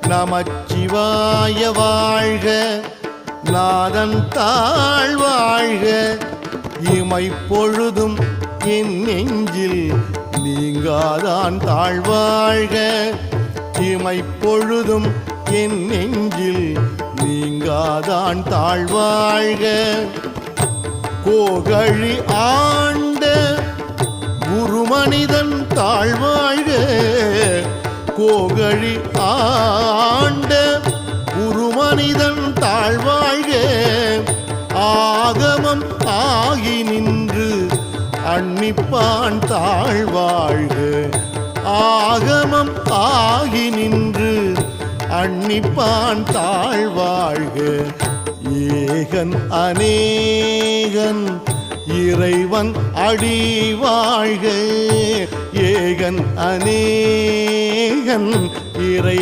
நமச்சிவாய வாழ்க, நாதன் தாழ் வாழ்க, இமைப்பொழுதும் என் நெஞ்சில் நீங்காதான் தாழ்வாழ்க, இமைப்பொழுதும் என் நெஞ்சில் நீங்காதான் தாழ்வாழ்க. கோகழி ஆண்ட குருமனிதன் தாழ்வாழ்க, கோகழி ஆண்ட குருமனிதன் தாழ்வாழ்க, ஆகமம் ஆகி நின்று அன்னிப்பான் தாழ்வாழ்க, ஆகமம் ஆகி நின்று அன்னிப்பான் தாழ்வாழ்க. ஏகன் அநேகன் இறைவன் அடி வாழ்க, ஏகன் அநேகன் இறை